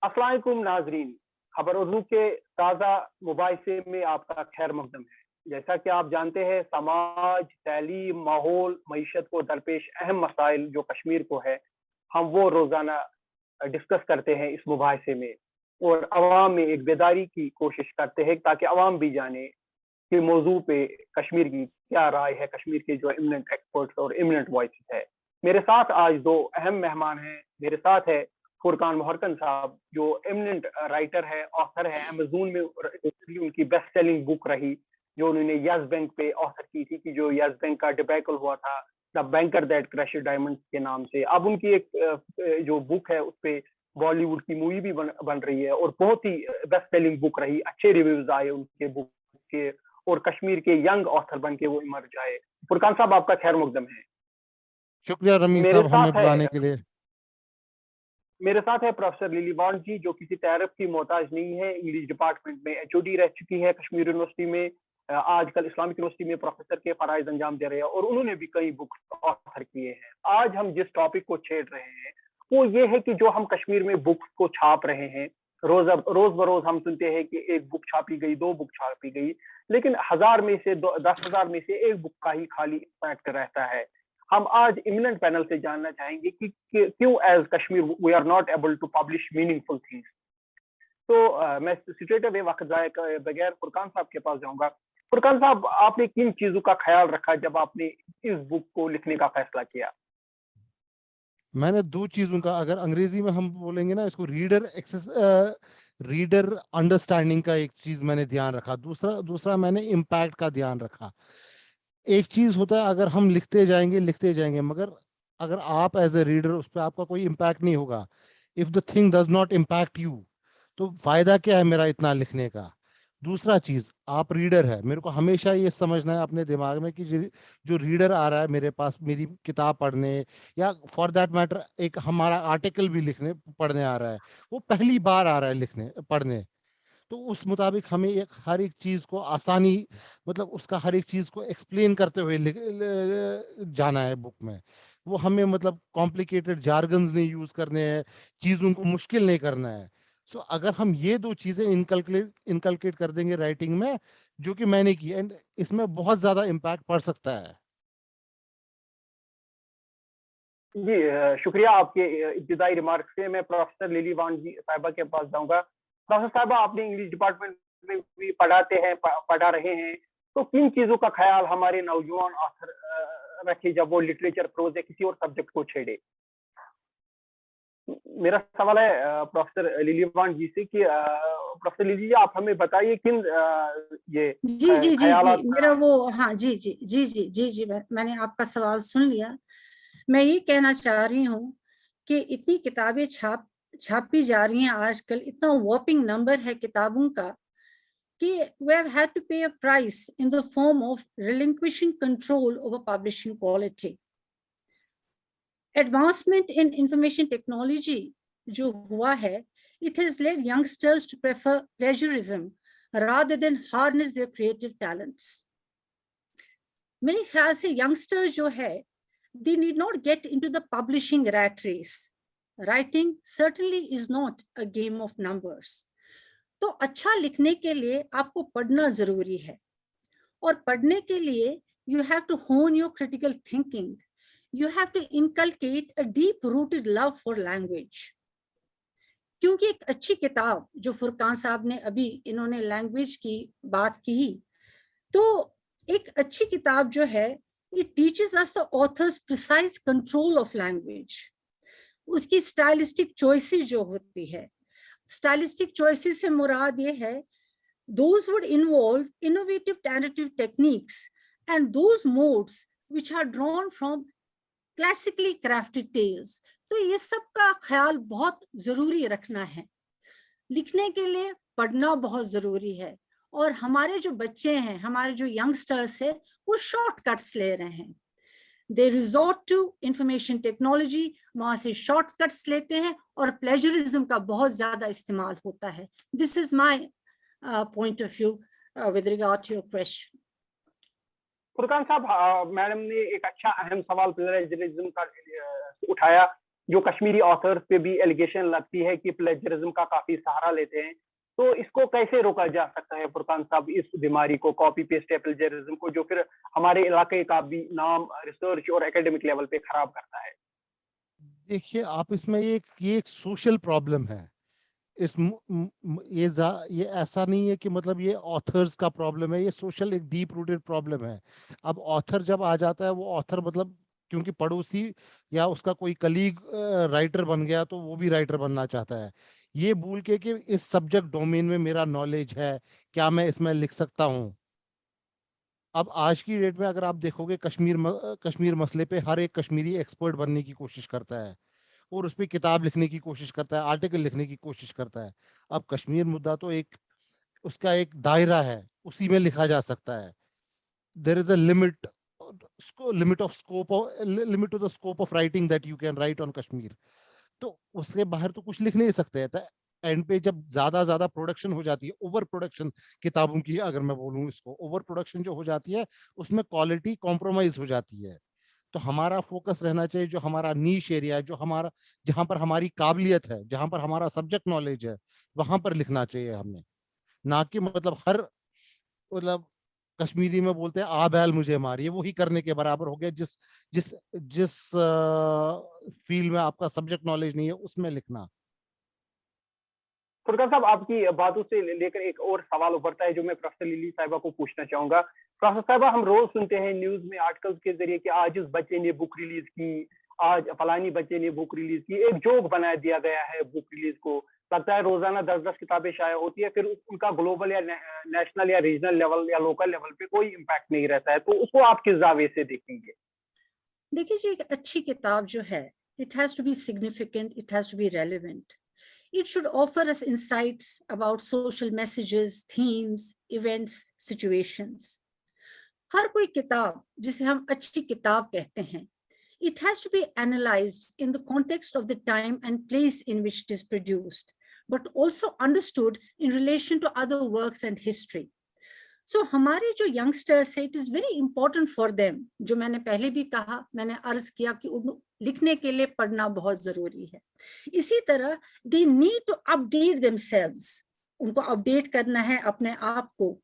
अस्सलाम वालेकुम नाजरीन, खबर उर्दू के ताज़ा मुबाहिसे में आपका खैर मकदम है। जैसा कि आप जानते हैं, समाज, तालीम, माहौल, मईशत को दरपेश अहम मसाइल जो कश्मीर को है, हम वो रोजाना डिस्कस करते हैं इस मुबाहिसे में, और अवाम में एक बेदारी की कोशिश करते हैं ताकि अवाम भी जाने कि मौजू पे कश्मीर की क्या राय है, कश्मीर के जो इमिनेंट एक्सपर्ट्स और इमिनेंट वॉइस है। मेरे साथ आज दो अहम मेहमान हैं। मेरे साथ है फुरकान मोहरकन साहब, जो एमिनेंट राइटर है, ऑथर है। अमेजोन में उनकी बेस्ट सेलिंग बुक रही, जो उन्होंने यस बैंक पे ऑथर की थी, कि जो यस बैंक का डिबैकल हुआ था, the banker that crushed diamonds के नाम से। अब उनकी एक जो बुक है उस पे बॉलीवुड की मूवी भी बन रही है, और बहुत ही बेस्ट सेलिंग बुक रही, अच्छे रिव्यूज आए उनके बुक के, और कश्मीर के यंग ऑथर बन के वो इमर्ज आए। फुरकान साहब, आपका खैर मुकदम है। शुक्रिया रमीज मेरे साहब हमें साथ है बुलाने के लिए। मेरे साथ है प्रोफेसर लिली वॉन्ड जी, जो किसी तारीफ की मोहताज नहीं है। इंग्लिश डिपार्टमेंट में एचओडी रह चुकी है कश्मीर यूनिवर्सिटी में, आजकल इस्लामिक यूनिवर्सिटी में प्रोफेसर के फराइज अंजाम दे रहे हैं, और उन्होंने भी कई बुक्स ऑथर किए हैं। आज हम जिस टॉपिक को छेड़ रहे हैं वो ये है कि जो हम कश्मीर में बुक्स को छाप रहे हैं, रोज बरोज हम सुनते हैं कि एक बुक छापी गई, दो बुक छापी गई, लेकिन 1000 में से 10,000 में से एक बुक का ही खाली इम्पैक्ट रहता है। हम आज इमिनेंट पैनल से जानना चाहेंगे कि क्यों as Kashmir we are not able to publish meaningful things. तो मैं स्ट्रेट अवे वक्त जाए बगैर फुरकान साहब के पास जाऊंगा। फुरकान साहब, आपने किन चीजों का ख्याल रखा जब आपने इस बुक को लिखने का फैसला किया? मैंने दो चीजों का, अगर अंग्रेजी में हम बोलेंगे ना इसको, रीडर अंडरस्टैंडिंग का एक चीज मैंने ध्यान रखा। दूसरा मैंने इम्पैक्ट का ध्यान रखा। एक चीज होता है, अगर हम लिखते जाएंगे मगर अगर आप एज ए रीडर उस पर आपका कोई इम्पैक्ट नहीं होगा, if the thing does not impact you, तो फायदा क्या है मेरा इतना लिखने का। दूसरा चीज, आप रीडर है, मेरे को हमेशा ये समझना है अपने दिमाग में कि जो रीडर आ रहा है मेरे पास मेरी किताब पढ़ने, या फॉर दैट मैटर एक हमारा आर्टिकल भी लिखने पढ़ने आ रहा है, वो पहली बार आ रहा है लिखने पढ़ने, तो उस मुताबिक हमें हर एक चीज को आसानी, मतलब उसका हर एक चीज को एक्सप्लेन करते हुए जाना है बुक में। वो हमें मतलब कॉम्प्लिकेटेड जार्गन्स नहीं यूज करने हैं, चीजों को मुश्किल नहीं करना है। सो अगर हम ये दो चीजें इनकलकेट कर देंगे राइटिंग में, जो कि मैंने की, एंड इसमें बहुत ज्यादा इम्पैक्ट पड़ सकता है। जी, शुक्रिया आपके इब्तिदाई रिमार्क से। मैं प्रोफेसर लिली वान जी साहिबा के पास जाऊंगा। प्रोफेसर साहिबा, आपने इंग्लिश डिपार्टमेंट में भी पढ़ाते हैं, पढ़ा रहे हैं, तो किन चीजों का ख्याल हमारे नौजवान ऑथर रखे जब वो लिटरेचर, प्रोज या किसी और सब्जेक्ट को छेड़े? मेरा सवाल है प्रोफेसर लिली वान जी से कि प्रोफेसर लिली जी, आप हमें बताइए किन ये जी जी जी जी ख्यालात मेरा वो, हाँ जी जी जी जी जी जी मैंने आपका सवाल सुन लिया। मैं ये कहना चाह रही हूँ कि इतनी किताबें छापी जा रही हैं आजकल, इतना वॉपिंग नंबर है किताबों का, कि we have had to pay a price in the form of relinquishing control over publishing quality. Advancement in information technology जो हुआ है, it has led youngsters to prefer plagiarism rather than harness their creative talents. मेरे ख्याल से youngsters जो है, they need not get into the publishing rat race. Writing certainly is not a game of numbers. तो अच्छा लिखने के लिए आपको पढ़ना जरूरी है, और पढ़ने के लिए you have to hone your critical thinking. You have to inculcate a deep rooted love for language. क्योंकि एक अच्छी किताब, जो फुरकान साहब ने अभी इन्होंने लैंग्वेज की बात की, तो एक अच्छी किताब जो है, it teaches us the author's precise control of language. उसकी स्टाइलिस्टिक चॉइसेस जो होती है, स्टाइलिस्टिक चॉइसेस से मुराद ये है, those would involve innovative narrative techniques and those modes which are drawn from classically crafted tales. तो ये सब का ख्याल बहुत जरूरी रखना है। लिखने के लिए पढ़ना बहुत जरूरी है, और हमारे जो बच्चे हैं, हमारे जो यंगस्टर्स है, वो शॉर्टकट्स ले रहे हैं। They resort to information technology, वहां से शॉर्टकट्स लेते हैं, और प्लेजरिज्म का बहुत ज्यादा इस्तेमाल होता है। This is my point of view with regard to your question. Furqan साहब, मैडम ने एक अच्छा अहम सवाल प्लेजरिज्म का उठाया। जो कश्मीरी ऑथर्स पे भी एलिगेशन लगती है कि प्लेजरिज्म का काफी सहारा लेते हैं, तो इसको कैसे रोका जा सकता है फुरकान साहब, इस बीमारी को, कॉपी पेस्ट प्लेजरिज्म को, जो फिर हमारे इलाके का भी नाम रिसर्च और एकेडमिक लेवल पे खराब करता है? देखिए, आप इसमें ये एक सोशल प्रॉब्लम है। ये ऐसा नहीं है कि मतलब ये ऑथर्स का प्रॉब्लम है, ये सोशल एक डीप रूटेड प्रॉब्लम है। अब ऑथर जब आ जाता है, वो ऑथर मतलब क्योंकि पड़ोसी या उसका कोई कलीग राइटर बन गया तो वो भी राइटर बनना चाहता है, ये भूल के कि इस सब्जेक्ट डोमेन में मेरा नॉलेज है, क्या मैं इसमें लिख सकता हूँ। अब आज की डेट में अगर आप देखोगे, कश्मीर मसले पे हर एक कश्मीरी एक्सपर्ट बनने की कोशिश करता है और उस पर किताब लिखने की कोशिश करता है, आर्टिकल लिखने की कोशिश करता है। अब कश्मीर मुद्दा तो एक उसका एक दायरा है, उसी में लिखा जा सकता है। There is a limit to the scope of writing that you can write on Kashmir. तो उसके बाहर तो कुछ लिख नहीं सकते हैं। एंड पे जब ज्यादा प्रोडक्शन हो जाती है, ओवर प्रोडक्शन किताबों की, अगर मैं बोलूँ इसको ओवर प्रोडक्शन जो हो जाती है, उसमें क्वालिटी कॉम्प्रोमाइज हो जाती है। तो हमारा फोकस रहना चाहिए जो हमारा नीश एरिया है, जो हमारा जहां पर हमारी काबिलियत है, जहां पर हमारा सब्जेक्ट नॉलेज है, वहां पर लिखना चाहिए हमें। ना कि मतलब हर मतलब कश्मीरी में बोलते हैं आ बैल मुझे मारिए, वही करने के बराबर हो गया। जिस जिस जिस फील्ड में आपका सब्जेक्ट नॉलेज नहीं है, उसमें लिखना। फुरकान साहब, आपकी बातों से लेकर एक और सवाल उभरता है जो मैं प्रोफेसर लिली साहिबा को पूछना चाहूंगा। प्रोफेसर साहिबा, हम रोज सुनते हैं न्यूज में आर्टिकल्स के जरिए कि आज इस बच्चे ने बुक रिलीज की, आज फलानी बच्चे ने बुक रिलीज की, एक जोक बना दिया गया है बुक रिलीज को। लगता है रोजाना 10-10 किताबें शाया होती है, फिर उनका ग्लोबल या नेशनल या रीजनल लेवल या लोकल लेवल पे कोई इम्पैक्ट नहीं रहता है, तो उसको आप किस जावे से देखेंगे? देखिए जी, एक अच्छी किताब जो है, it has to be significant, it has to be relevant. It should offer us insights about social messages, themes, events, situations. हर कोई किताब जिसे हम अच्छी किताब कहते हैं, it has to be analyzed in the context of the time and place in which it is produced, but also understood in relation to other works and history. सो हमारे जो यंगस्टर्स है, it is very important for them, जो मैंने पहले भी कहा, मैंने अर्ज किया कि लिखने के लिए पढ़ना बहुत जरूरी है। इसी तरह they need to update themselves, उनको अपडेट करना है अपने आप को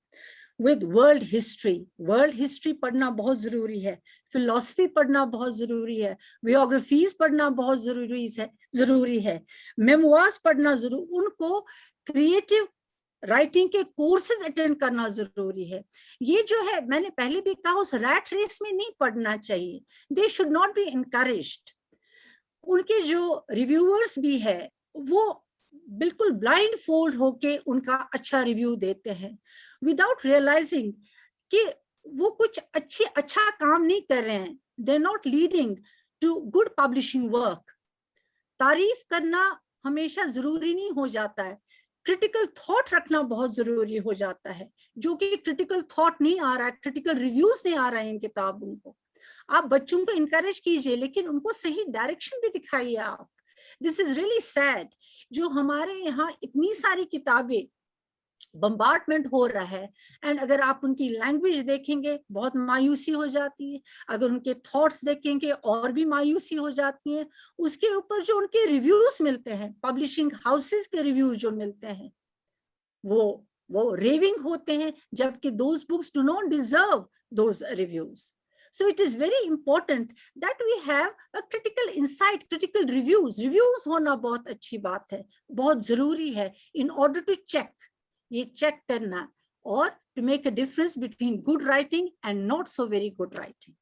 विद वर्ल्ड हिस्ट्री पढ़ना बहुत जरूरी है, फिलोसफी पढ़ना बहुत जरूरी है, बायोग्राफीज पढ़ना बहुत जरूरी है, मेमोइर्स पढ़ना जरूरी, उनको क्रिएटिव राइटिंग के कोर्सेज अटेंड करना जरूरी है। ये जो है, मैंने पहले भी कहा, उस रैट रेस में नहीं पढ़ना चाहिए। They should not be encouraged. उनके जो रिव्यूअर्स भी है, वो बिल्कुल ब्लाइंड फोल्ड होके उनका अच्छा रिव्यू देते हैं विदाउट रियलाइजिंग कि वो कुछ अच्छा काम नहीं कर रहे हैं। They are not leading to good publishing work. तारीफ करना हमेशा जरूरी नहीं हो जाता है, क्रिटिकल थॉट रखना बहुत जरूरी हो जाता है, जो कि क्रिटिकल थॉट नहीं आ रहा है, क्रिटिकल रिव्यूज नहीं आ रहा है इन किताबों को। आप बच्चों को इनकरेज कीजिए, लेकिन उनको सही डायरेक्शन भी दिखाइए आप। दिस इज रियली सैड, जो हमारे यहाँ इतनी सारी किताबें बम्बार्डमेंट हो रहा है, एंड अगर आप उनकी लैंग्वेज देखेंगे बहुत मायूसी हो जाती है, अगर उनके थॉट्स देखेंगे और भी मायूसी हो जाती है। उसके ऊपर जो उनके रिव्यूज मिलते हैं, पब्लिशिंग हाउसेस के रिव्यूज जो मिलते हैं, वो रेविंग होते हैं, जबकि those books do not deserve those reviews. So it is very important that we have a critical insight, critical reviews होना बहुत अच्छी बात है, बहुत जरूरी है, in order to check, ये चेक करना, और to make a difference between good writing and not so very good writing.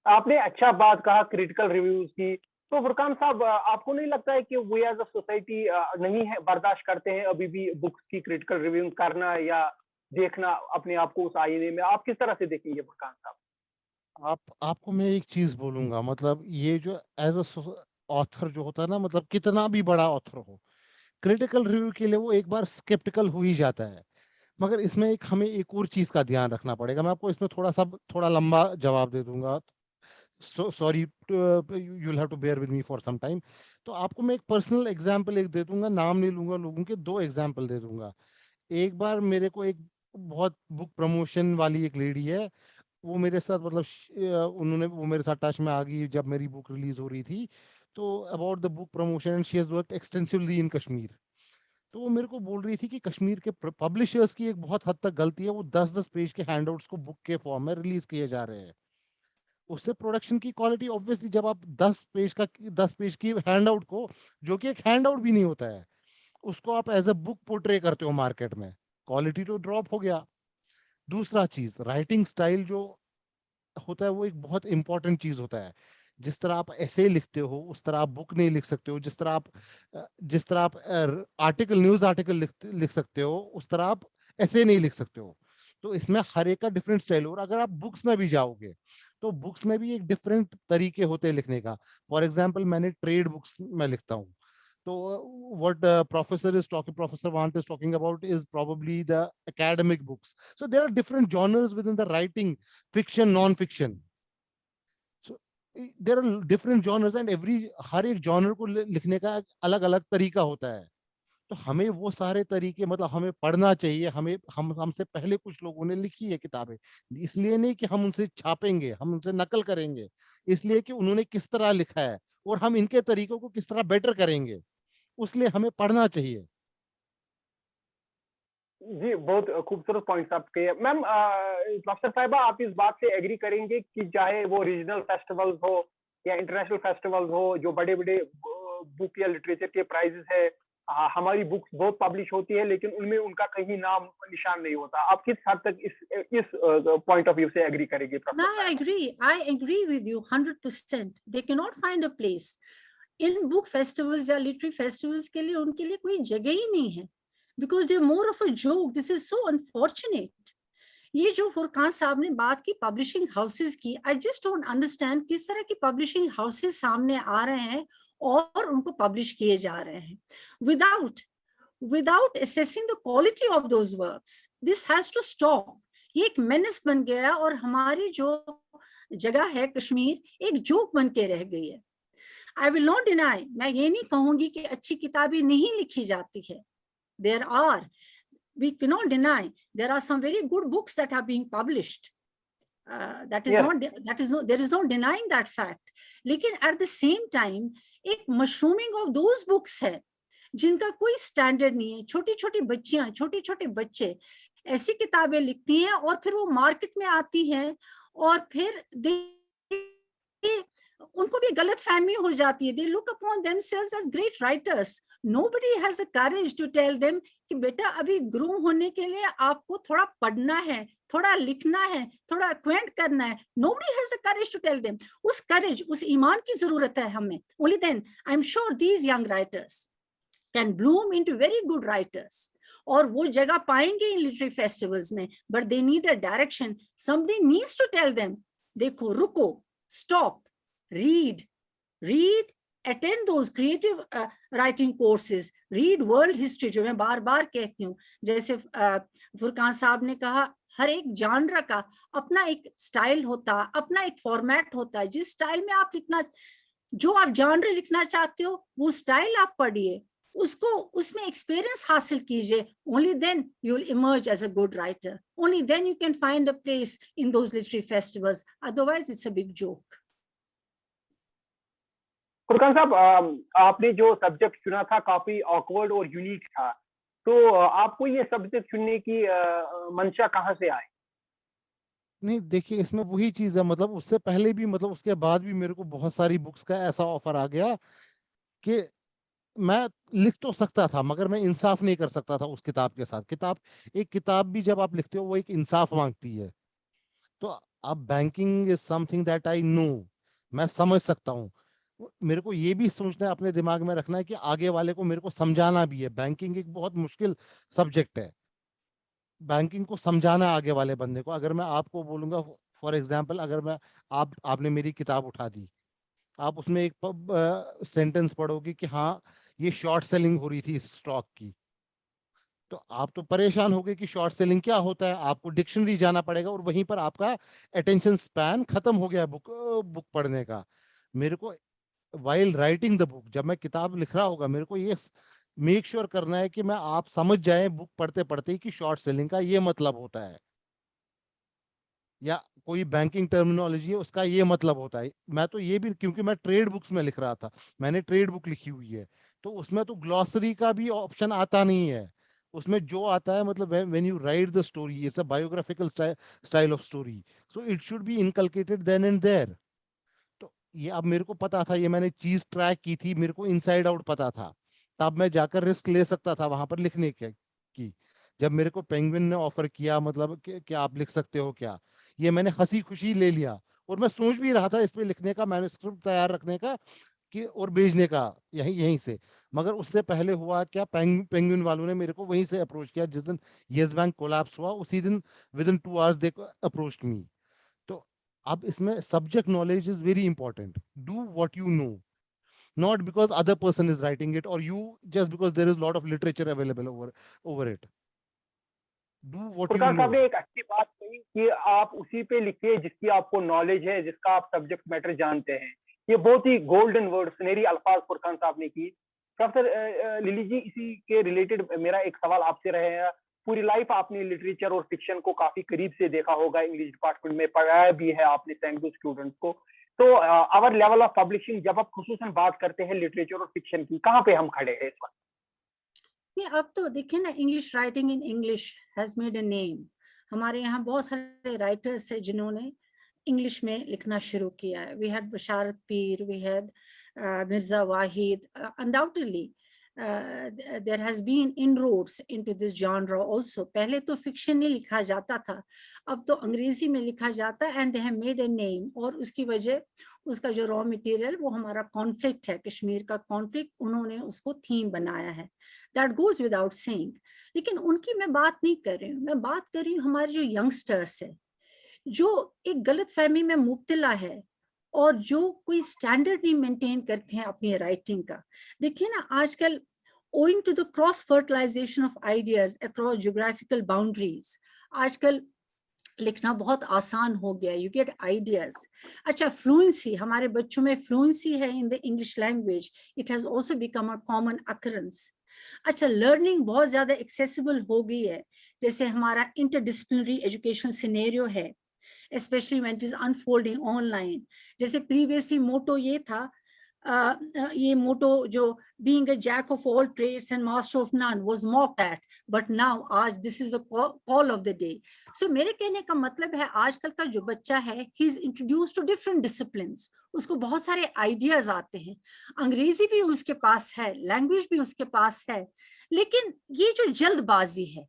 आपने अच्छा बात कहा क्रिटिकल रिव्यूज की। तो फुरकान साहब, आपको नहीं लगता है कि वी एज अ सोसाइटी नहीं है बर्दाश्त करते हैं अभी भी बुक्स की क्रिटिकल रिव्यू करना या देखना अपने आप को उस आईने में? आप किस तरह से देखेंगे फुरकान साहब? आपको मैं एक चीज बोलूंगा, मतलब ये जो एज अ ऑथर जो होता है ना, मतलब कितना भी बड़ा ऑथर हो, क्रिटिकल रिव्यू के लिए वो एक बार स्केप्टिकल हो ही जाता है। मगर इसमें हमें एक और चीज का ध्यान रखना पड़ेगा। मैं आपको इसमें थोड़ा लंबा जवाब दे दूंगा, sorry, you will have to bear with me for some time. तो आपको मैं एक पर्सनल एग्जांपल एक दे दूंगा, नाम नहीं लूंगा लोगों के, दो एग्जांपल दे दूंगा। एक बार मेरे को एक बहुत बुक प्रमोशन वाली एक लेडी है, वो मेरे साथ मतलब वो मेरे साथ टच में आ गई जब मेरी बुक रिलीज हो रही थी। तो about the book promotion, and she has worked extensively in Kashmir. तो वो मेरे को बोल रही थी कि कश्मीर के पब्लिशर्स की एक बहुत हद तक गलती है, वो 10-10 पेज के हैंडआउट्स को बुक के फॉर्म में रिलीज किए जा रहे हैं। उससे प्रोडक्शन की क्वालिटी ऑब्वियसली, जब आप 10 पेज की हैंडआउट को, जो कि एक हैंडआउट भी नहीं होता है, उसको आप एज अ बुक पोर्ट्रे करते हो मार्केट में, क्वालिटी तो ड्रॉप हो गया। दूसरा चीज, राइटिंग स्टाइल जो होता है वो एक बहुत इंपॉर्टेंट चीज होता है। जिस तरह आप ऐसे लिखते हो उस तरह आप बुक नहीं लिख सकते हो। जिस तरह आप आर्टिकल, न्यूज आर्टिकल लिख सकते हो, उस तरह आप ऐसे नहीं लिख सकते हो। तो इसमें हर एक का डिफरेंट स्टाइल है। और अगर आप बुक्स में भी जाओगे तो बुक्स में भी एक डिफरेंट तरीके होते हैं लिखने का। फॉर एग्जाम्पल, मैंने ट्रेड बुक्स में लिखता हूँ, तो what Professor Vant is talking about is probably the academic books. So there are different genres within the writing, fiction, non-fiction. So there are different genres, and हर एक genre को लिखने का अलग अलग तरीका होता है। तो हमें वो सारे तरीके, मतलब हमें पढ़ना चाहिए। हमसे पहले कुछ लोगों ने लिखी है किताबें, इसलिए नहीं कि हम उनसे छापेंगे, हम उनसे नकल करेंगे, इसलिए कि उन्होंने किस तरह लिखा है और हम इनके तरीकों को किस तरह बेटर करेंगे, उसलिए हमें पढ़ना चाहिए। जी, बहुत खूबसूरत पॉइंट्स आपके। मैम, प्रोफेसर साहिबा, आप इस बात से एग्री करेंगे कि चाहे वो रीजनल फेस्टिवल्स हो या इंटरनेशनल फेस्टिवल्स हो, जो बड़े बड़े बुक या लिटरेचर के प्राइजेस है, हमारी बुक्स बहुत पब्लिश होती है लेकिन उनमें उनका कहीं नाम निशान नहीं होता। आप किस हद तक इस पॉइंट ऑफ व्यू से एग्री करेंगे professor? I agree with you 100%. They cannot find a place. In book festivals या literary festivals के लिए उनके लिए कोई जगह ही नहीं है, because they're more of a joke. This is so unfortunate. ये जो फुरकान साहब ने बात की पब्लिशिंग हाउसेस की, आई जस्ट डोंट अंडरस्टैंड किस तरह की पब्लिशिंग हाउसेस सामने आ रहे हैं और उनको पब्लिश किए जा रहे हैं without assessing the quality of those works. This has to stop. ये एक मेनेस बन गया और हमारी जो जगह है कश्मीर एक जोक बन के रह गई है। I will not deny, मैं ये नहीं कहूंगी कि अच्छी किताबें नहीं लिखी जाती है। There are, we cannot deny, there are some very good books that are being published. There is no denying that fact. लेकिन at the same time, एक mushrooming of those books है जिनका कोई स्टैंडर्ड नहीं है। छोटी छोटी बच्चियां, छोटे छोटे बच्चे ऐसी किताबें लिखती हैं और फिर वो मार्केट में आती हैं और फिर उनको भी गलत फहमी हो जाती है। They look upon themselves as great writers. Nobody has the courage to tell them कि बेटा अभी ग्रूम होने के लिए आपको थोड़ा पढ़ना है, थोड़ा लिखना है, थोड़ा एक्वेंट करना है। Nobody has the courage to tell them. उस courage, उस ईमान की जरूरत है हमें। Only then, I'm sure these young writers can bloom into very good writers. और वो जगह पाएंगे इन लिटरेरी फेस्टिवल्स में, but they need a direction. Somebody needs to tell them, देखो, रुको, stop, read, attend those creative writing courses, read world history, जो मैं बार बार कहती हूँ। जैसे फुरकान साहब ने कहा, हर एक जानर का अपना एक स्टाइल होता, अपना एक फॉर्मेट होता है। जिस स्टाइल में आप लिखना, जो आप जानर लिखना चाहते हो, वो स्टाइल आप पढ़िए, उसको उसमें एक्सपीरियंस हासिल कीजिए। Only then you will emerge as a good writer. Only then you can find a place in those literary festivals. Otherwise, it's a big joke. Furqan साहब, आपने जो सब्जेक्ट चुना था काफी ऑकवर्ड और यूनिक था, तो आपको ये सब्जेक्ट चुनने की मंशा कहाँ से आई? नहीं, देखिए, इसमें वही चीज है, मतलब उससे पहले भी, मतलब उसके बाद भी मेरे को बहुत सारी बुक्स का ऐसा ऑफर आ गया कि मैं लिख तो सकता था मगर मैं इंसाफ नहीं कर सकता था उस किताब के साथ। एक किताब भी जब आप लिखते हो वो एक इंसाफ मांगती है। तो अब banking is something that I know, मैं समझ सकता हूँ। मेरे को ये भी सोचना है, अपने दिमाग में रखना है कि आगे वाले को मेरे को समझाना भी है। बैंकिंग एक बहुत मुश्किल सब्जेक्ट है, बैंकिंग को समझाना आगे वाले बंदे को। अगर मैं आपको बोलूंगा, फॉर एग्जाम्पल, अगर मैं आपने मेरी किताब उठा दी, आप उसमें एक सेंटेंस पढ़ोगे कि हाँ ये शॉर्ट सेलिंग हो रही थी इस स्टॉक की, तो आप तो परेशान हो गए कि शॉर्ट सेलिंग क्या होता है। आपको डिक्शनरी जाना पड़ेगा और वहीं पर आपका अटेंशन स्पैन खत्म हो गया बुक पढ़ने का। मेरे को वाइल राइटिंग द बुक, जब मैं किताब लिख रहा होगा, मेरे को ये मेक श्योर करना है कि मैं आप समझ जाए बुक पढ़ते पढ़ते ही कि शॉर्ट सेलिंग का ये मतलब होता है, या कोई बैंकिंग टर्मिनोलॉजी है उसका ये मतलब होता है। मैं तो ये भी, क्योंकि मैं ट्रेड बुक्स में लिख रहा था, मैंने ट्रेड बुक लिखी हुई है, तो उसमें तो ग्लॉसरी का भी ऑप्शन आता नहीं है। उसमें जो आता है मतलब when you write the story, it's a biographical style of story, so it should be inculcated then and there. तो ये अब मेरे को पता था, ये मैंने चीज ट्रैक की थी, मेरे को इनसाइड आउट पता था, तब मैं जाकर रिस्क ले सकता था वहां पर लिखने के की। जब मेरे को पेंगुइन ने ऑफर किया मतलब कि आप लिख सकते हो क्या, ये मैंने हंसी खुशी ले लिया। और मैं सोच भी रहा था इस पे लिखने का, मैन्युस्क्रिप्ट तैयार रखने का कि और भेजने का यहीं यहीं से। मगर उससे पहले हुआ क्या, पेंगुइन वालों ने मेरे को वहीं से अप्रोच किया जिस दिन यस बैंक कोलैप्स हुआ, उसी दिन with in 2 hours they approached मी। तो अब इसमें subject knowledge is very important. Do what you know, not because other person is writing it, or you just because there is a lot of literature available over it. Do what you Furqan know. साहब ने एक अच्छी बात कही कि आप उसी पे लिखिए जिसकी आपको नॉलेज है, जिसका आप सब्जेक्ट मैटर जानते हैं। ये बहुत ही गोल्डन वर्ड, सुनहरी अल्फाज फुरकान साहब ने की। प्रोफेसर लिली जी, इसी के रिलेटेड मेरा एक सवाल आपसे रहेगा। पूरी लाइफ आपने लिटरेचर और फिक्शन को काफी करीब से देखा होगा, इंग्लिश डिपार्टमेंट में पढ़ाया भी है आपने सैकड़ों स्टूडेंट्स को। तो आवर लेवल ऑफ पब्लिशिंग, जब आप खुसूसन बात करते हैं लिटरेचर और फिक्शन की, कहाँ पे हम खड़े हैं इस वक्त? ये अब तो देखिए ना, English writing in English has made a name. हमारे यहाँ बहुत सारे राइटर्स है जिन्होंने इंग्लिश में लिखना शुरू किया है। We had Basharat Peer, we had Mirza Waheed. Undoubtedly there has been inroads into this genre also. पहले तो फिक्शन ही लिखा जाता था, अब तो अंग्रेजी में लिखा जाता है, and they have made a name। और उसकी वजह, उसका जो रॉ मटेरियल वो हमारा कॉन्फ्लिक्ट है, कश्मीर का कॉन्फ्लिक्ट, उन्होंने उसको थीम बनाया है। That goes without saying. लेकिन उनकी मैं बात नहीं कर रही हूँ, मैं बात कर रही हूँ हमारे जो यंगस्टर्स है, जो एक गलत फहमी में मुब्तला है और जो कोई स्टैंडर्ड नहीं मेंटेन करते हैं अपनी राइटिंग का। देखिए ना, आजकल owing to the cross fertilization of ideas across geographical boundaries, आजकल लिखना बहुत आसान हो गया। You get ideas. अच्छा, फ्लुएंसी, हमारे बच्चों में फ्लुएंसी है in the English language, it has also become a common occurrence. अच्छा, लर्निंग बहुत ज्यादा एक्सेसिबल हो गई है। जैसे हमारा इंटरडिसिप्लिनरी एजुकेशन सिनेरियो है, especially when it is unfolding online। जैसे प्रीवियसली मोटो ये था, ये मोटो जो being a jack of all trades and master of none was mocked at, but now आज this is a call of the day। So मेरे कहने का मतलब है, आजकल का जो बच्चा है, he is introduced to different disciplines, उसको बहुत सारे आइडियाज आते हैं, अंग्रेजी भी उसके पास है, लैंग्वेज भी उसके पास है। लेकिन ये जो जल्दबाजी है,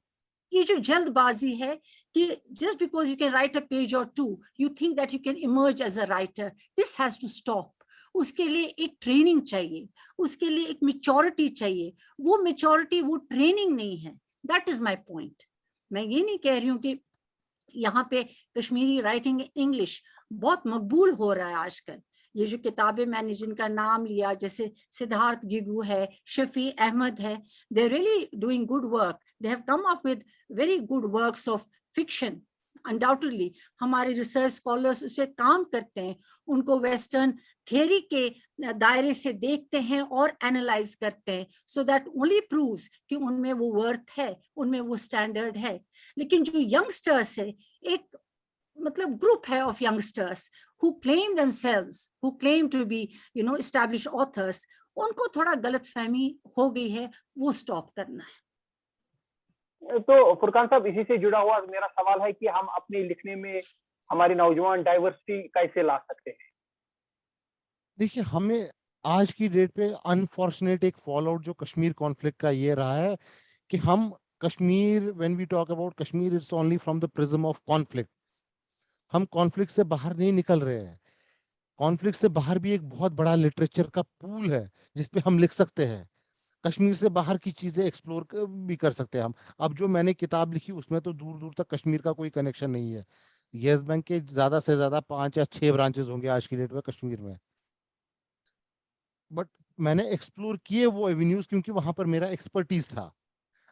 ये जो जल्दबाजी है कि just because you can write a page or two, you think that you can emerge as a writer, this has to stop। उसके लिए एक ट्रेनिंग चाहिए, उसके लिए एक मेच्योरिटी चाहिए। वो मेच्योरिटी, वो ट्रेनिंग नहीं है। That is my point. मैं ये नहीं कह रही हूँ कि यहाँ पे कश्मीरी राइटिंग इंग्लिश बहुत मकबूल हो रहा है आजकल। ये जो किताबें मैंने जिनका नाम लिया, जैसे सिद्धार्थ गिगू है, शफी अहमद है, they are really doing good work. They have come up with very good works of fiction. Undoubtedly हमारे रिसर्च स्कॉलर्स उस पर काम करते हैं, उनको वेस्टर्न थियरी के दायरे से देखते हैं और एनालाइज करते हैं, सो दैट ओनली प्रूव्स कि उनमें वो वर्थ है, उनमें वो स्टैंडर्ड है। लेकिन जो यंगस्टर्स है, एक मतलब ग्रुप है of youngsters who claim themselves, who claim to be established authors, उनको थोड़ा गलतफहमी हो गई है, वो स्टॉप करना है। तो फुरकान साहब, इसी से जुड़ा हुआ मेरा सवाल है कि हम अपने लिखने में हमारे नौजवान डाइवर्सिटी कैसे ला सकते हैं? देखिए, हमें आज की डेट पे अनफॉर्चुनेट एक फॉल आउट जो कश्मीर कॉन्फ्लिक्ट का ये रहा है कि हम Kashmir, when we talk about Kashmir, it's only from the prism of conflict. हम कॉन्फ्लिक्ट से बाहर नहीं निकल रहे हैं। कॉन्फ्लिक्ट से बाहर भी एक बहुत बड़ा लिटरेचर का पूल है जिसपे हम लिख सकते हैं। कश्मीर से बाहर की चीजें एक्सप्लोर भी कर सकते हैं हम। अब जो मैंने किताब लिखी उसमें तो दूर दूर तक कश्मीर का कोई कनेक्शन नहीं है। यस बैंक के ज्यादा से ज्यादा 5 या 6 ब्रांचेस होंगे आज की डेट में कश्मीर में, बट मैंने एक्सप्लोर किए वो एवेन्यूज क्योंकि वहां पर मेरा एक्सपर्टीज था।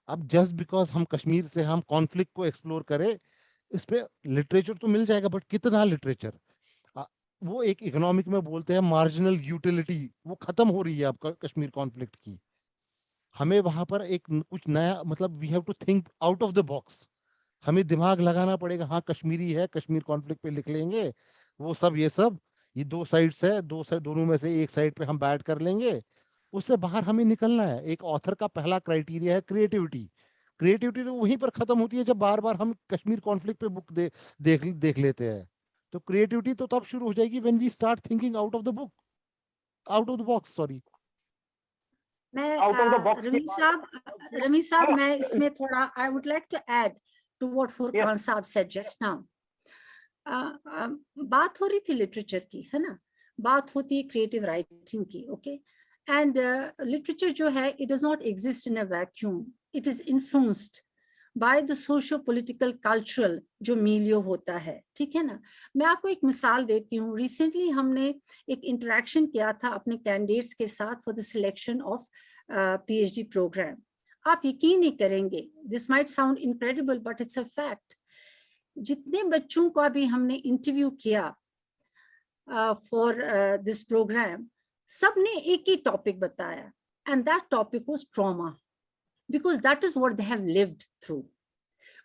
अब जस्ट बिकॉज हम कश्मीर से हम कॉन्फ्लिक्ट को एक्सप्लोर करें, इस पे लिटरेचर तो मिल जाएगा, बट कितना लिटरेचर? वो एक इकोनॉमिक में बोलते हैं मार्जिनल यूटिलिटी, वो खत्म हो रही है अब कश्मीर कॉन्फ्लिक्ट की। हमें वहां पर एक कुछ नया, मतलब we have to think out of the box. हमें दिमाग लगाना पड़ेगा, हाँ कश्मीरी है, कश्मीर कॉन्फ्लिक्ट पे लिख लेंगे, वो सब ये दो साइड्स है, दोनों में से एक साइड पे हम बैट कर लेंगे। उससे बाहर हमें निकलना है। एक ऑथर का पहला क्राइटेरिया है क्रिएटिविटी। क्रिएटिविटी तो वहीं पर खत्म होती है जब बार बार हम कश्मीर कॉन्फ्लिक्ट पे बुक देख लेते हैं। तो क्रिएटिविटी तो तब शुरू हो जाएगी when we start thinking out of the book, out of the box, sorry. मैं आउट ऑफ द बॉक्स की रमीज साहब, हाँ, मैं इसमें थोड़ा I would like to add to what yes, Furqan साहब सेड जस्ट नाउ। बात हो रही थी लिटरेचर की, है ना, बात होती है क्रिएटिव राइटिंग की, ओके। एंड लिटरेचर जो है, it does not exist in a vacuum, it is influenced by the socio political cultural जो मिलियो होता है, ठीक है ना। मैं आपको एक मिसाल देती हूँ। रिसेंटली हमने एक इंटरेक्शन किया था अपने कैंडिडेट्स के साथ for the selection of PhD programme. आप यकीन नहीं करेंगे, this might sound incredible but it's a fact. जितने बच्चों को अभी हमने इंटरव्यू किया फॉर दिस प्रोग्राम, सबने एक ही टॉपिक बताया, and that topic was trauma, because that is what they have lived through.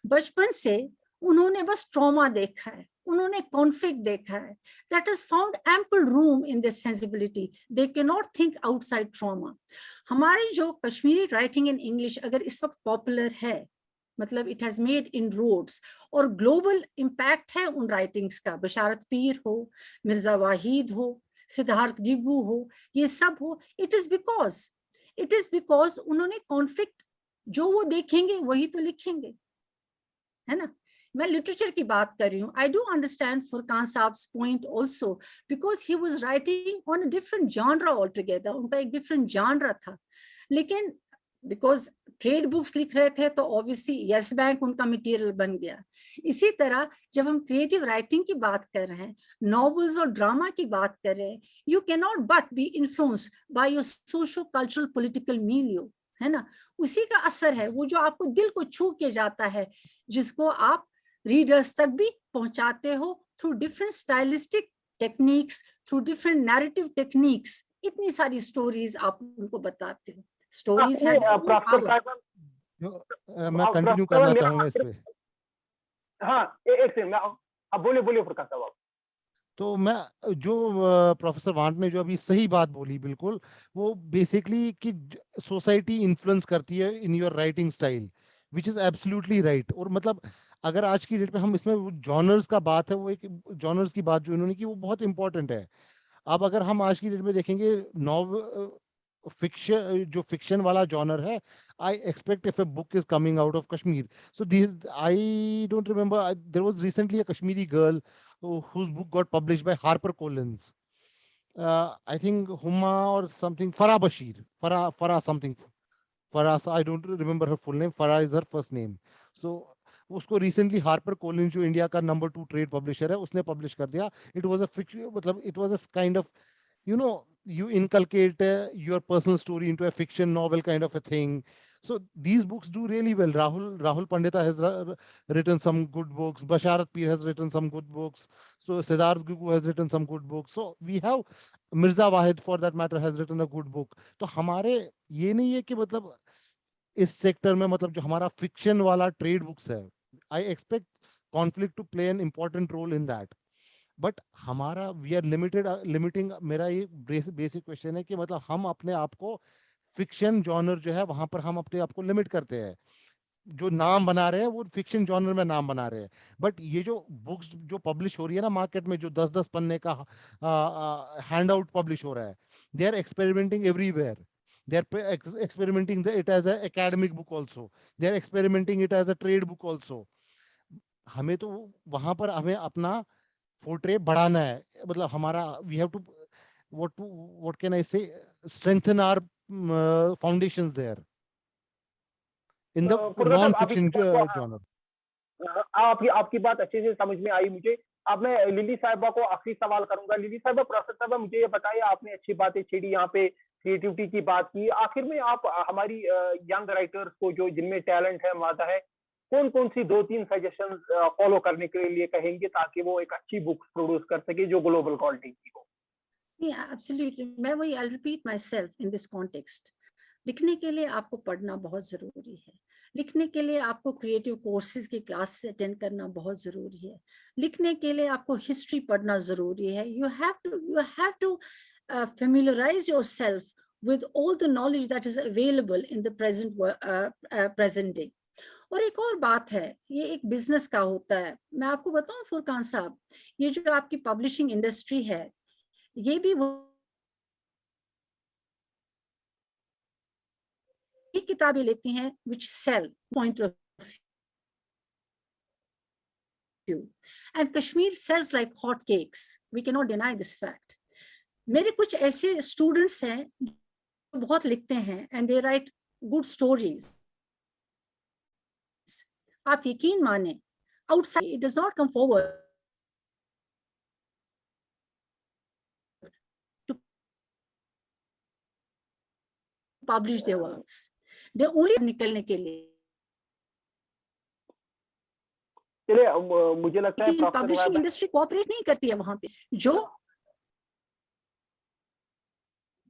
बचपन से उन्होंने बस ट्रॉमा देखा है, उन्होंने कॉन्फ्लिक्ट देखा है, that is found ample room in this sensibility, they can not think outside trauma. हमारी जो कश्मीरी राइटिंग इन इंग्लिश अगर इस वक्त पॉपुलर है, मतलब इट हैज मेड इनरोड्स और ग्लोबल इम्पैक्ट है उन राइटिंग्स का, बशारत पीर हो, मिर्जा वाहिद हो, सिद्धार्थ गिगू हो, ये सब हो, इट इज बिकॉज उन्होंने कॉन्फ्लिक्ट जो वो देखेंगे वही तो लिखेंगे, है ना। मैं लिटरेचर की बात कर रही हूँ। I do understand Furqan sahab's point also, because he was writing on a different genre altogether, उनका एक डिफरेंट जॉनरा था। लेकिन बिकॉज ट्रेड बुक्स लिख रहे थे तो ऑब्वियसली यस बैंक उनका मटेरियल बन गया। इसी तरह जब हम क्रिएटिव राइटिंग की बात कर रहे हैं, नॉवेल्स और ड्रामा की बात कर रहे हैं, you can not but B influenced by your socio cultural political मिलियो, है ना। उसी का असर है वो जो आपको दिल को छू के जाता है, जिसको आप रीडर्स तक भी पहुंचाते हो through different stylistic techniques, through different narrative techniques. इतनी सारी स्टोरीज आप उनको बताते हो। स्टोरीज है प्रोफेसर साहब, मैं कंटिन्यू करना चाहूंगा इस पे। हाँ, एक सेकंड, मैं बोलिए फुरकान साहब आप। तो मैं जो प्रोफेसर वांट ने जो अभी सही बात बोली बिल्कुल, वो बेसिकली कि सोसाइटी इन्फ्लुएंस करती है in your writing style, which is absolutely right. और मतलब अगर आज की डेट में हम इसमें जॉनर्स का बात है, वो एक जॉनर्स की बात जो इन्होंने की वो बहुत इंपॉर्टेंट है। अब अगर हम आज की डेट में देखेंगे फिक्शन वाला जॉनर है, I expect if a book is coming out of Kashmir, so this I don't remember, there was recently a Kashmiri girl whose book got published by HarperCollins. I think Huma or something, Farah Bashir, Farah something, Farah, I don't remember her full name. Farah is her first name. So उसको recently Harper Collins जो India का number 2 trade publisher है उसने publish कर दिया। It was a fiction, मतलब it was a kind of, you know, you inculcate your personal story into a fiction novel kind of a thing. So these books do really well. Rahul Pandita has written some good books, Basharat Peer has written some good books, so Siddharth Gugu has written some good books, so we have Mirza Wahid for that matter has written a good book. तो हमारे ये नहीं है कि मतलब इस sector में मतलब जो हमारा फिक्शन वाला ट्रेड बुक्स है, I expect conflict to play an important role in that, but हमारा वी आर लिमिटिंग। मेरा ये बेसिक क्वेश्चन है कि मतलब हम अपने आप को फिक्शन जॉनर जो है वहां पर हम अपने आप को लिमिट करते हैं। जो नाम बना रहे हैं वो फिक्शन जॉनर में नाम बना रहे हैं, बट ये जो बुक्स जो पब्लिश हो रही है ना मार्केट में, जो 10-10 पन्ने का हैंड आउट पब्लिश हो रहा है, they are experimenting everywhere. They are experimenting it as an academic book also. They are experimenting it as a trade book also. हमें तो वहां पर हमें अपना पोर्ट्रे बढ़ाना है, मतलब हमारा we have to what can I say, strengthen our foundations there in the non fiction genre. आपकी बात अच्छे से समझ में आई मुझे। अब मैं लिली साहिबा को आखिरी सवाल करूंगा। लिली साहिबा, प्रोफेसर साहिबा, मुझे ये बताइए, आपने अच्छी बातें छेड़ी, यहाँ पे क्रिएटिविटी की बात की, आखिर में आप हमारी यंग राइटर्स को जो जिनमें टैलेंट है, मादा है, कौन कौन सी 2-3 सजेशन फॉलो करने के लिए कहेंगे ताकि वो एक अच्छी बुक प्रोड्यूस कर सके जो ग्लोबल क्वालिटी की हो? Yeah, absolutely. मैं वही, I'll repeat myself in this context. लिखने के लिए आपको पढ़ना बहुत जरूरी है, लिखने के लिए आपको क्रिएटिव कोर्सेज की क्लास अटेंड करना बहुत जरूरी है, लिखने के लिए आपको हिस्ट्री पढ़ना जरूरी है. You have to familiarize yourself with all the knowledge that is available in the present day. और एक और बात है, ये एक बिजनेस का होता है. मैं आपको बताऊं फुरकान साहब, ये जो आपकी पब्लिशिंग इंडस्ट्री है, ये भी किताबें लेती हैं which sell point of view, and Kashmir sells like hot cakes. We cannot deny this fact. मेरे कुछ ऐसे स्टूडेंट्स हैं जो बहुत लिखते हैं and they write good stories. आप यकीन माने, outside it does not come forward to publish their works. They only निकलने के लिए. चलिए, मुझे लगता है पब्लिशिंग इंडस्ट्री कोऑपरेट नहीं करती है वहां पे. जो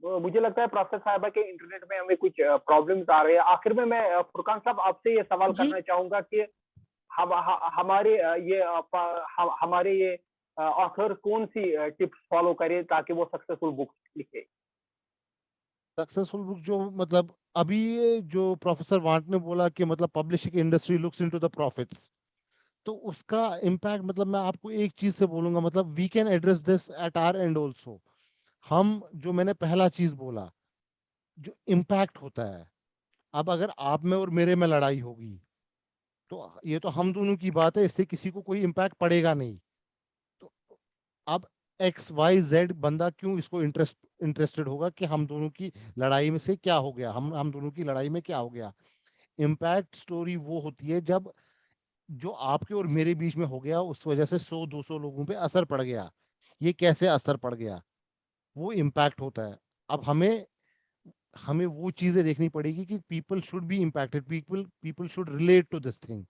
मुझे लगता है प्रोफेसर साहबा के इंटरनेट में हमें कुछ प्रॉब्लम्स आ रहे हैं. आखिर में मैं फुरकान साहब आपसे ये सवाल करना चाहूंगा कि हमारे ये ऑथर कौन सी टिप्स फॉलो करे ताकि वो सक्सेसफुल बुक लिखे. सक्सेसफुल बुक जो मतलब अभी जो प्रोफेसर वांट ने बोला कि मतलब publishing industry looks into the profits, तो उसका इम्पैक्ट मतलब मैं आपको एक चीज से बोलूंगा, मतलब we can address this at our end also. हम जो मैंने पहला चीज बोला, जो इम्पैक्ट होता है, अब अगर आप में और मेरे में लड़ाई होगी तो ये तो हम दोनों की बात है, इससे किसी को कोई इम्पैक्ट पड़ेगा नहीं. तो अब XYZ बंदा क्यों इसको इंटरेस्टेड होगा कि हम दोनों की लड़ाई में से क्या हो गया, हम दोनों की लड़ाई में क्या हो गया. इम्पैक्ट स्टोरी वो होती है जब जो आपके और मेरे बीच में हो गया उस वजह से 100-200 लोगों पे असर पड़ गया. ये कैसे असर पड़ गया, वो इम्पैक्ट होता है. अब हमें वो चीजें देखनी पड़ेगी कि people should be impacted, people should relate to this thing.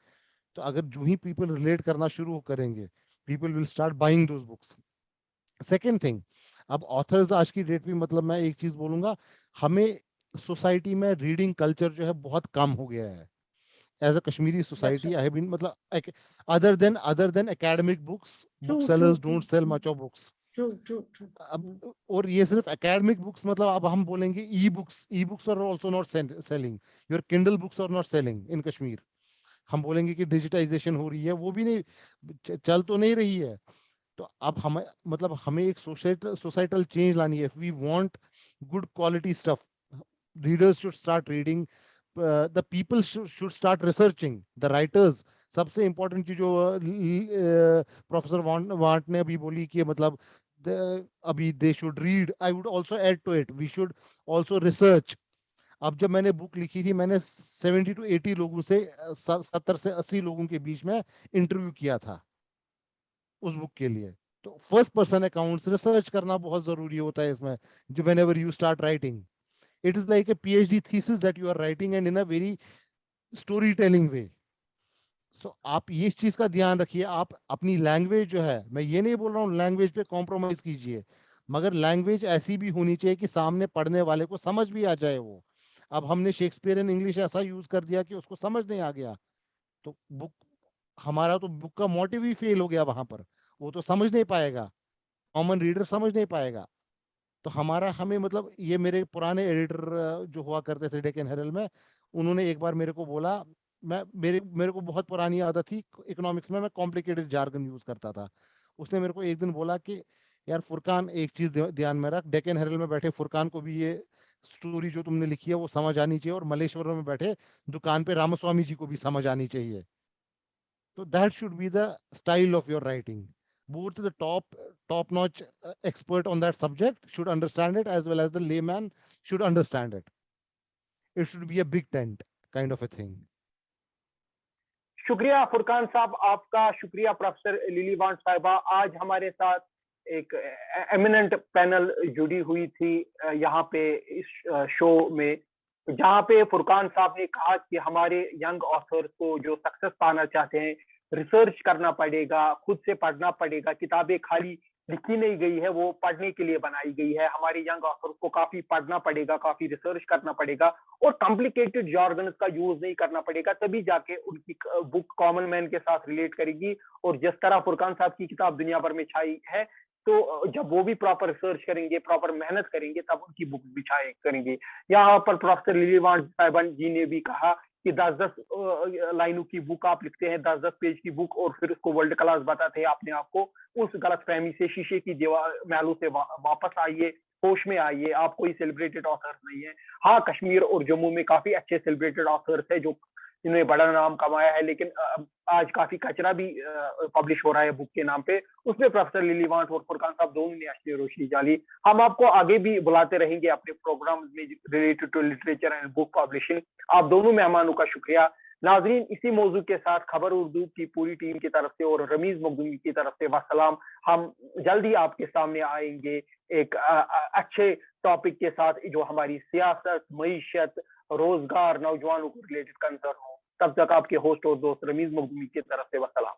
तो अगर जो ही पीपल रिलेट करना शुरू करेंगे, people will start buying those books. Second thing, अब ऑथर्स आज की डेट में मतलब मैं एक चीज बोलूंगा, हमें सोसाइटी में रीडिंग कल्चर जो है बहुत कम हो गया है. As a Kashmiri society, I have been मतलब other than academic books, booksellers don't sell much of books. True. अब और ये सिर्फ academic books, मतलब अब हम बोलेंगे e-books are also not selling. Your Kindle books are not selling in Kashmir. हम बोलेंगे कि डिजिटाइजेशन हो रही है, वो भी नहीं चल तो नहीं रही है. तो अब हमें एक सोसाइटल चेंज लानी है. If we want good quality stuff, readers should start reading. The people should start researching. The writers, सबसे important चीज जो प्रोफेसर वांट ने अभी बोली कि मतलब अभी they should read. I would also add to it, we should also research. अब जब मैंने बुक लिखी थी, मैंने 70 to 80 लोगों से 70 से 80 लोगों के बीच में इंटरव्यू किया था उस बुक के लिए. तो फर्स्ट पर्सन अकाउंट्स रिसर्च करना बहुत जरूरी होता है इसमें. जो whenever you start writing, it is like a PhD thesis that you are writing and in a very storytelling way. So आप ये चीज का ध्यान रखिए. आप अपनी लैंग्वेज जो है, मैं ये नहीं बोल रहा हूँ लैंग्वेज पे कॉम्प्रोमाइज कीजिए, मगर लैंग्वेज ऐसी भी होनी चाहिए कि सामने पढ़ने वाले को समझ भी आ जाए वो. अब हमने शेक्सपियरियन इंग्लिश ऐसा यूज कर दिया कि उसको समझ नहीं आ गया, तो बुक का मोटिव ही फेल हो गया वहां पर. वो तो समझ नहीं पाएगा, कॉमन रीडर समझ नहीं पाएगा. तो हमें मतलब ये मेरे पुराने एडिटर जो हुआ करते थे डेक्कन हेरल्ड में, उन्होंने एक बार मेरे को बोला, मेरे को बहुत पुरानी आदत थी इकोनॉमिक्स में, मैं कॉम्प्लिकेटेड जार्गन यूज करता था. उसने मेरे को एक दिन बोला कि यार फुरकान, एक चीज ध्यान में रख, डेक्कन हेरल्ड में बैठे फुरकान को भी ये स्टोरी जो तुमने लिखी है वो समझ आनी चाहिए, और मलेश्वर में बैठे दुकान पे रामास्वामी जी को भी समझ आनी चाहिए. तो that should be the style of your writing. Both the top-notch expert on that subject should understand it, as well as the layman should understand it. It should be a big tent kind of a thing. शुक्रिया फुरकान साहब, आपका शुक्रिया professor lily want साहिबा. आज हमारे साथ एक eminent panel जुड़ी हुई थी यहाँ पे इस शो में, जहाँ पे फुरकान साहब ने कहा कि हमारे यंग ऑथर्स को जो सक्सेस पाना चाहते हैं, रिसर्च करना पड़ेगा, खुद से पढ़ना पड़ेगा, किताबें खाली लिखी नहीं गई है, वो पढ़ने के लिए बनाई गई है। हमारे यंग ऑथर्स को काफी पढ़ना पड़ेगा, काफी रिसर्च करना पड़ेगा और कॉम्प्लिकेटेड जार्गन्स का यूज नहीं करना पड़ेगा, तभी जाके उनकी बुक कॉमन मैन के साथ रिलेट करेगी। और जिस तरह फुरकान साहब की किताब दुनिया भर में छाई है, तो जब वो भी प्रॉपर रिसर्च करेंगे, प्रॉपर मेहनत करेंगे, तब उनकी बुक भी छाए करेंगे। यहाँ पर प्रोफेसर लिली वांट साहिबान जी ने भी कहा कि 10-10 लाइनों की बुक आप लिखते हैं, 10-10 पेज की बुक, और फिर उसको वर्ल्ड क्लास बताते हैं अपने आप को। उस गलत फहमी से, शीशे की दीवार महलों से वापस आइए, होश में आइए। आप कोई सेलिब्रेटेड ऑथर्स नहीं है। हाँ, कश्मीर और जम्मू में काफी अच्छे सेलिब्रेटेड ऑथर्स है जो इन्होंने बड़ा नाम कमाया है, लेकिन आज काफी कचरा भी पब्लिश हो रहा है बुक के नाम पे। उसमें प्रोफेसर लिली वांट और फुरकान साहब दोनों ने अच्छी रोशनी डाली। हम आपको आगे भी बुलाते रहेंगे अपने प्रोग्राम में related to literature and book publishing. आप दोनों मेहमानों का शुक्रिया। नाजरीन, इसी मौजू के साथ खबर उर्दू की पूरी टीम की तरफ से और रमीज मखदूमी की तरफ से वसलाम। हम जल्द ही आपके सामने आएंगे एक अच्छे टॉपिक के साथ, जो हमारी सियासत, मईशत, रोजगार, नौजवानों को रिलेटेड कंसर्न हो। तब तक आपके होस्ट और दोस्त रमीज मखदूमी की तरफ से वसलाम।